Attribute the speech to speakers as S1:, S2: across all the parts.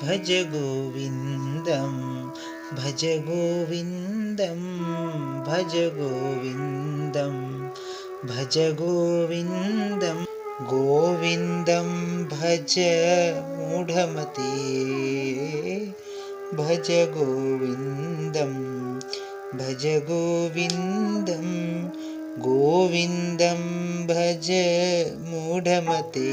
S1: भज गोविन्दं भज गोविन्दं भज गोविन्दं भज गोविन्दं गोविन्दं भज मूढमते भज गोविन्दं भज गोविन्दं गोविन्दं भज मूढमते।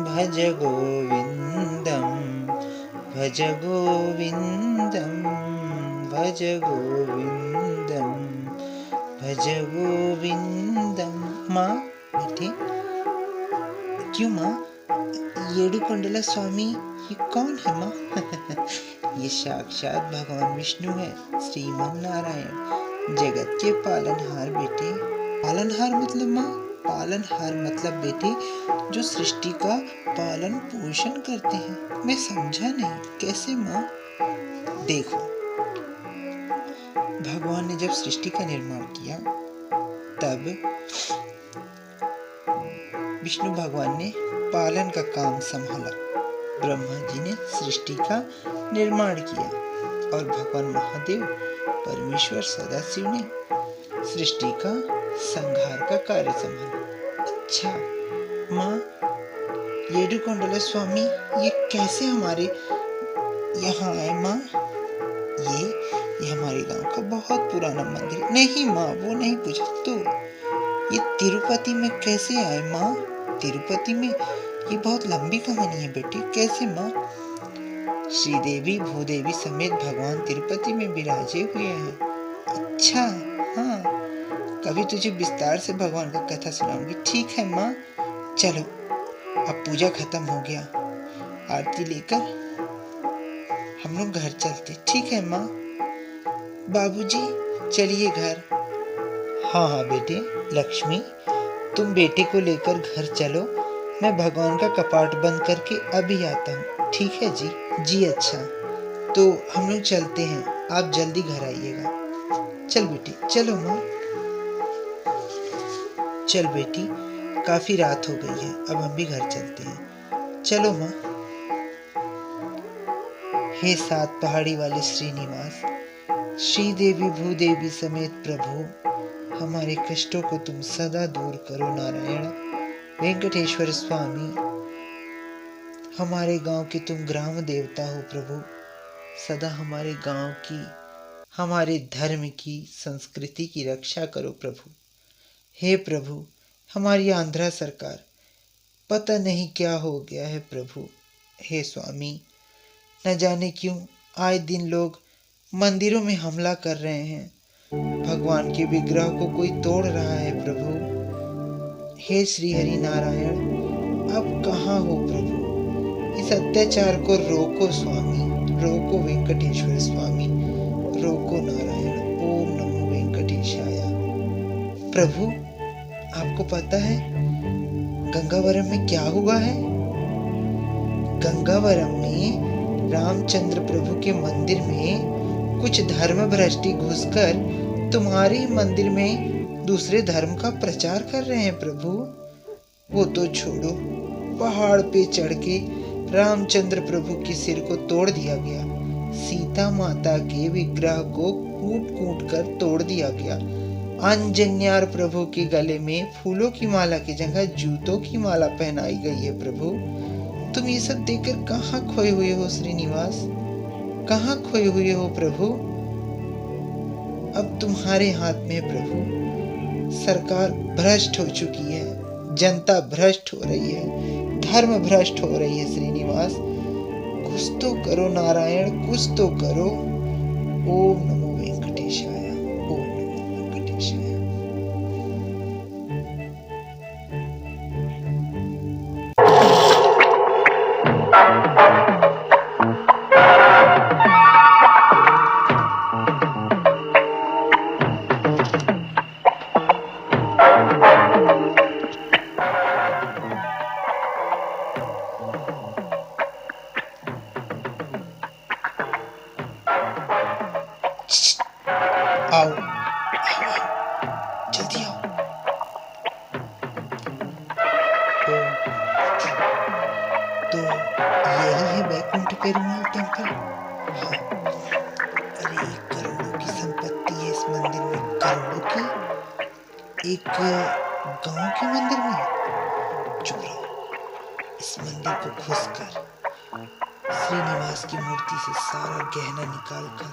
S1: भज गोविन्दं भज गोविन्दं भज गोविन्दं भज गोविन्दं। माँ बेटी, क्यों माँ? येडुकोंडला स्वामी ये कौन है माँ? ये साक्षात भगवान विष्णु है, श्रीमन नारायण, जगत के पालनहार बेटे। पालनहार मतलब माँ? पालनहार मतलब बेटे जो सृष्टि का पालन पोषण करते हैं। मैं समझा नहीं, कैसे माँ? देखो, भगवान ने जब सृष्टि का निर्माण किया तब विष्णु भगवान ने पालन का काम संभाला। ब्रह्मा जी ने सृष्टि का निर्माण किया और भगवान महादेव परमेश्वर सदाशिव ने सृष्टि का संहार का कार्य संभाला। अच्छा माँ, येडुकोंडला स्वामी ये कैसे हमारे यहाँ आए माँ? ये हमारे गांव का बहुत पुराना मंदिर। नहीं माँ, वो नहीं पूछा तो। ये तिरुपति में कैसे आए माँ? तिरुपति में ये बहुत लंबी कहानी है बेटी, कैसे माँ? श्रीदेवी भूदेवी समेत भगवान तिरुपति में विराजे हुए हैं। अच्छा हाँ, कभी तुझे विस्तार से भगवान का कथा सुनाऊंगी। ठीक है माँ, चलो अब पूजा खत्म हो गया, आरती लेकर हम लोग घर चलते। ठीक है माँ? बाबूजी चलिए घर। हाँ हाँ बेटे, लक्ष्मी तुम बेटे को लेकर घर चलो, मैं भगवान का कपाट बंद करके अभी आता हूँ। ठीक है जी? जी अच्छा, तो हम लोग चलते हैं, आप जल्दी घर आइएगा। चल बेटी, चलो माँ। चल बेटी, काफी रात हो गई है, अब हम भी घर चलते हैं। चलो माँ। हे सात पहाड़ी वाले श्रीनिवास, श्रीदेवी भूदेवी समेत प्रभु, हमारे कष्टों को तुम सदा दूर करो। नारायण वेंकटेश्वर स्वामी, हमारे गांव के तुम ग्राम देवता हो प्रभु, सदा हमारे गांव की, हमारे धर्म की, संस्कृति की रक्षा करो प्रभु। हे प्रभु, हमारी आंध्रा सरकार, पता नहीं क्या हो गया है प्रभु। हे स्वामी, न जाने क्यों आए दिन लोग मंदिरों में हमला कर रहे हैं, भगवान के विग्रह को कोई तोड़ रहा है प्रभु। हे श्री हरि नारायण, अब कहाँ हो प्रभु? इस अत्याचार को रोको स्वामी, रोको वेंकटेश्वर स्वामी, रोको नारायण। ओम नमो वेंकटेशाय। प्रभु, आपको पता है गंगावरम में क्या हुआ है? गंगावरम में रामचंद्र प्रभु के मंदिर में कुछ धर्म भ्रष्टी घुसकर तुम्हारे मंदिर में दूसरे धर्म का प्रचार कर रहे हैं प्रभु। वो तो छोड़ो, पहाड़ पे चढ़ के रामचंद्र प्रभु के सिर को तोड़ दिया गया, सीता माता के विग्रह को कूट कूट कर तोड़ दिया गया, आंजन्यार प्रभु के गले में फूलों की माला की जगह जूतों की माला पहनाई गई है प्रभु। तुम ये सब देखकर कहाँ खोए हुए हो श्रीनिवास? कहाँ खोए हुए हो प्रभु? अब तुम्हारे हाथ में प्रभु, सरकार भ्रष्ट हो चुकी है, जनता भ्रष्ट हो रही है, धर्म भ्रष्ट हो रही है श्रीनिवास। कुछ तो करो नारायण, कुछ तो करो। ओम नमो वेंकटेशाय, ओम नमो वेंकटेशाय। आओ, आओ, आओ, जल्दी आओ। पेरुमाल टेम्पल। हाँ, अरे करोड़ों की संपत्ति है इस मंदिर में, करोड़ों की। एक गांव के मंदिर में? चुप रहो। इस मंदिर को घुसकर श्रीनिवास की मूर्ति से सारा गहना निकालकर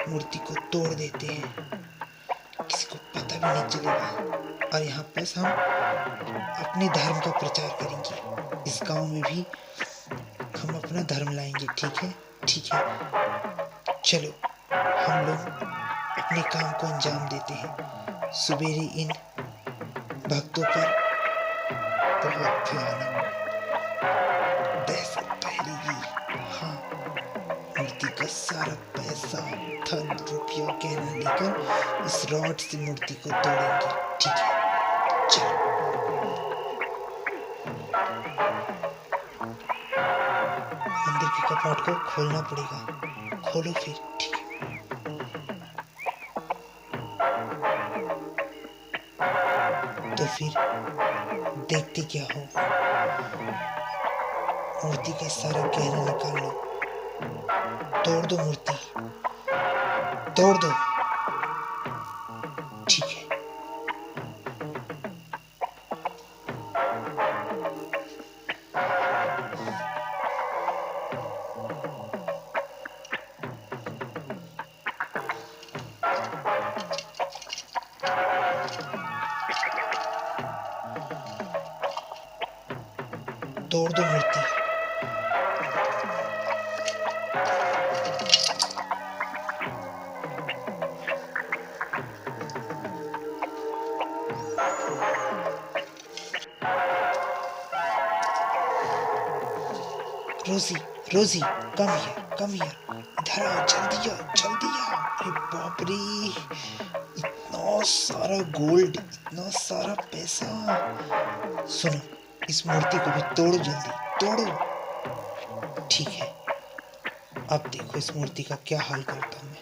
S1: मूर्ति को तोड़ देते हैं, किसी को पता भी नहीं चलेगा। और यहाँ बस हम अपने धर्म का प्रचार करेंगे। इस गांव में भी हम अपना धर्म लाएंगे। ठीक है? ठीक है, चलो हम लोग अपने काम को अंजाम देते हैं। सुबेरे इन भक्तों पर बहुत भयानक दहशत फैलेगी। हाँ, मूर्ति का सारा पैसा, धन, रुपया, गहना लेकर इस रॉड से मूर्ति को तोड़ेंगे। ठीक है, चलो। मंदिर के कपाट को खोलना पड़ेगा। खोलो फिर। ठीक है। तो फिर देखते क्या हो। मूर्ति का सारा गहना निकाल लो। तोड़ दो मूर्ति, तोड़ दो। ठीक है। तोड़ दो मूर्ति। रोजी, रोजी, कम हियर, कम हियर। इधर आओ, जल्दी आओ, जल्दी आओ। अरे बाप रे, इतना सारा गोल्ड, इतना सारा पैसा। सुनो, इस मूर्ति को भी तोड़ो, जल्दी तोड़ो। ठीक है, अब देखो इस मूर्ति का क्या हाल करता हूं मैं।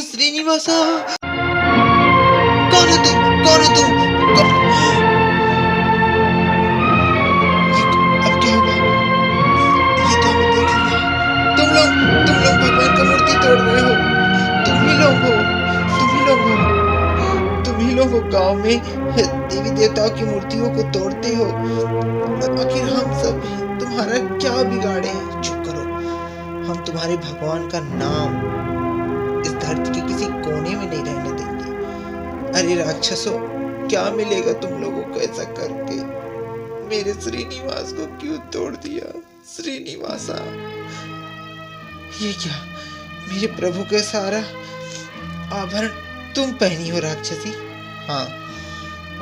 S1: श्रीनिवासा, कौन है तुम? कौन है तुम? अब क्या होगा? ये तो हमें देख लिया। तुम लोग भगवान का मूर्ति तोड़ रहे हो। तुम ही लोग हो, तुम ही लोग हो, तुम ही लोग हो गांव में देवी देवताओं की मूर्तियों को तोड़ते हो। आखिर हम सब तुम्हारा क्या बिगाड़े हैं? चुप करो। हम तुम्हारे भगवान का नाम इस धरती के किसी कोने में नहीं रहने देंगे। अरे राक्षसों, क्या मिलेगा तुम लोगों को ऐसा करके? मेरे श्रीनिवास को क्यों तोड़ दिया? श्रीनिवासा, ये क्या? मेरे प्रभु का सारा आभरण तुम पहनी हो राक्षसी? हाँ,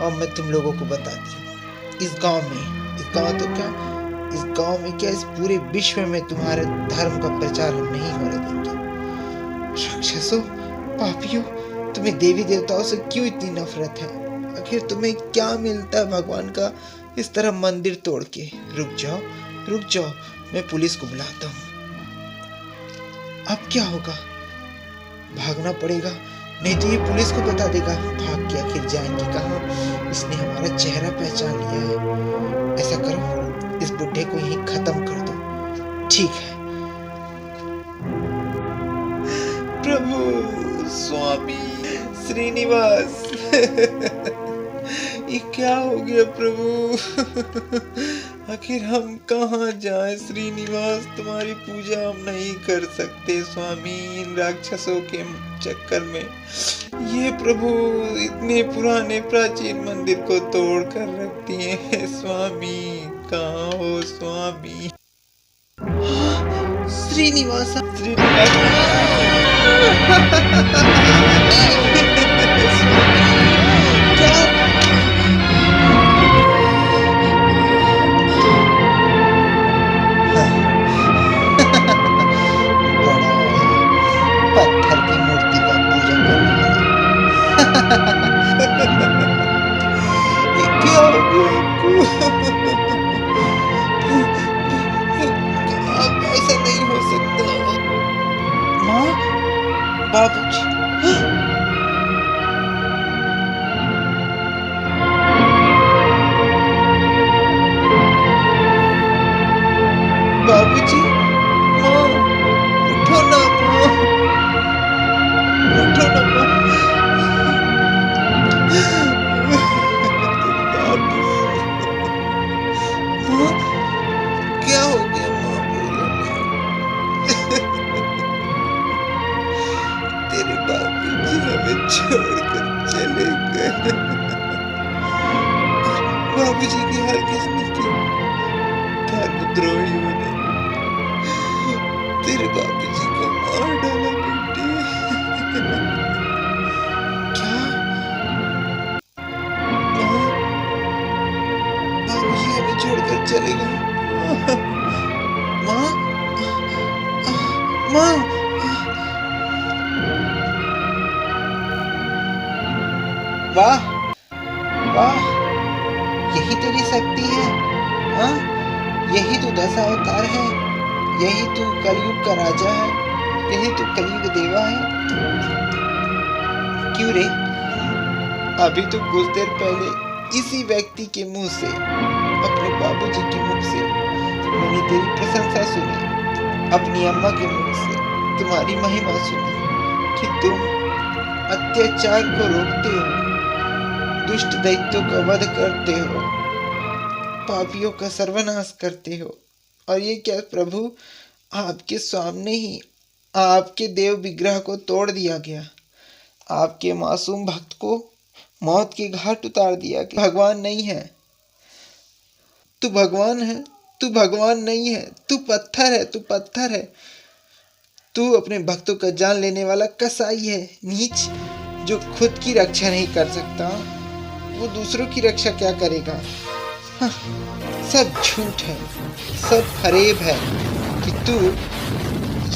S1: और मैं तुम लोगों को बताती हूँ। इस गांव में क्या, इस पूरे विश्व में तुम्हारे धर्म का प्रचार हम नहीं होने देंगे। राक्षसों, पापियों, तुम्हें देवी देवताओं से क्यों इतनी नफरत है? आखिर तुम्हें क्या मिलता है भगवान का इस तरह मंदिर तोड़ के? रुक जाओ, मैं पुलिस को बुलाता हूँ। अब क्या होगा? भागना पड़ेगा, नहीं तो ये पुलिस को बता देगा। भाग के आखिर जाएंगे कहाँ? इसने हमारा चेहरा पहचान लिया है। ऐसा करो, इस बुड्ढे को यहीं खत्म कर दो। ठीक है। प्रभु, स्वामी, श्रीनिवास, ये क्या हो गया प्रभु? आखिर हम कहाँ जाएं? श्रीनिवास, तुम्हारी पूजा हम नहीं कर सकते स्वामी, इन राक्षसों के चक्कर में। ये प्रभु इतने पुराने प्राचीन मंदिर को तोड़ कर रख दिए हैं स्वामी। कहाँ हो स्वामी? श्रीनिवास, पत्थर की मूर्ति का पूजा करने वाला। क्या हो गया? किसने किया? धर्मद्रोहियों ने तेरे बाबूजी को मार डाला बेटे। क्या? माँ, बाबूजी हमें छोड़कर चले गए। माँ, माँ, वाह वाह, यही तेरी शक्ति है। हाँ, यही तो 10 अवतार है, यही तो कलयुग का राजा है, यही तो कलयुग देवा है। क्यों रे? अभी तो कुछ देर पहले इसी व्यक्ति के मुंह से, अपने बाबूजी के मुख से मैंने तेरी प्रशंसा सुनी, अपनी अम्मा के मुख से तुम्हारी महिमा सुनी कि तुम अत्याचार को रोकते हो, दुष्ट दैत्यों का वध करते हो, पापियों का सर्वनाश करते हो। और ये क्या प्रभु, आपके सामने ही आपके देव विग्रह को तोड़ दिया गया, आपके मासूम भक्त को मौत के घाट उतार दिया गया। भगवान नहीं है, तू भगवान है, तू भगवान नहीं है, तू पत्थर है, तू पत्थर है। तू अपने भक्तों का जान लेने वाला कसाई है, नीच, जो खुद की रक्षा नहीं कर सकता, वो दूसरों की रक्षा क्या करेगा? हाँ, सब झूठ है, सब फरेब है कि तू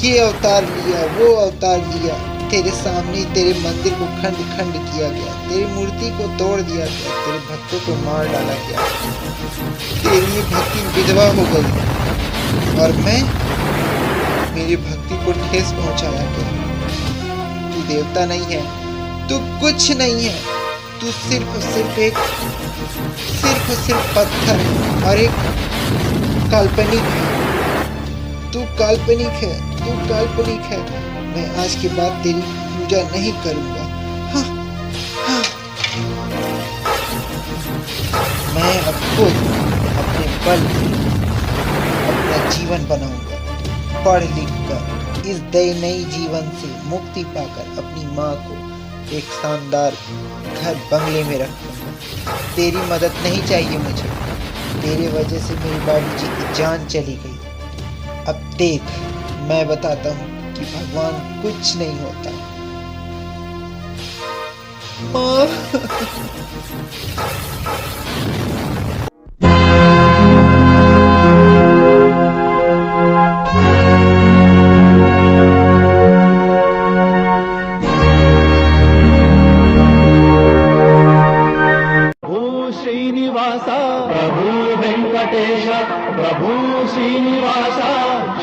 S1: ये अवतार लिया, वो अवतार लिया। तेरे सामने तेरे मंदिर को खंड खंड किया गया, तेरी मूर्ति को तोड़ दिया गया, तेरे भक्तों को मार डाला गया, तेरी भक्ति विधवा हो गई और मेरी भक्ति को ठेस पहुंचाया गया। तू देवता नहीं है, तू कुछ नहीं है, तू सिर्फ पत्थर और एक काल्पनिक है। तू काल्पनिक है, तू काल्पनिक है। मैं आज के बाद तेरी पूजा नहीं करूंगा। हाँ, हाँ। मैं अब खुद अपने बल अपना जीवन बनाऊंगा, पढ़ लिख कर इस दयनीय जीवन से मुक्ति पाकर अपनी माँ को एक शानदार घर बंगले में रखूंगा। तेरी मदद नहीं चाहिए मुझे, तेरे वजह से मेरे बाबूजी की जान चली गई। अब देख, मैं बताता हूँ कि भगवान कुछ नहीं होता। माँ,
S2: प्रभु वेंकटेश प्रभु श्रीनिवास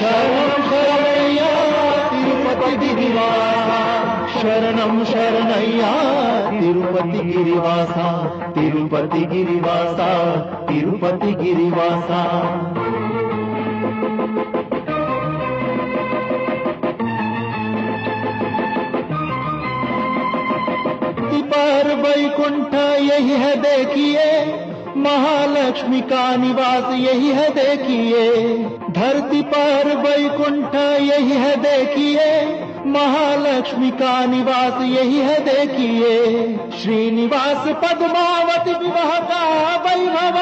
S2: शरणं शरणय्या तिरुपति गिरिवासा शरणं शरणय्या तिरुपति गिरिवासा तिरुपति गिरिवासा तिरुपति गिरिवासा। पर वैकुंठ यही है देखिए, महालक्ष्मी का निवास यही है देखिए। धरती पर वैकुंठ यही है देखिए, महालक्ष्मी का निवास यही है देखिए। श्रीनिवास पद्मावती विवाह का वैभव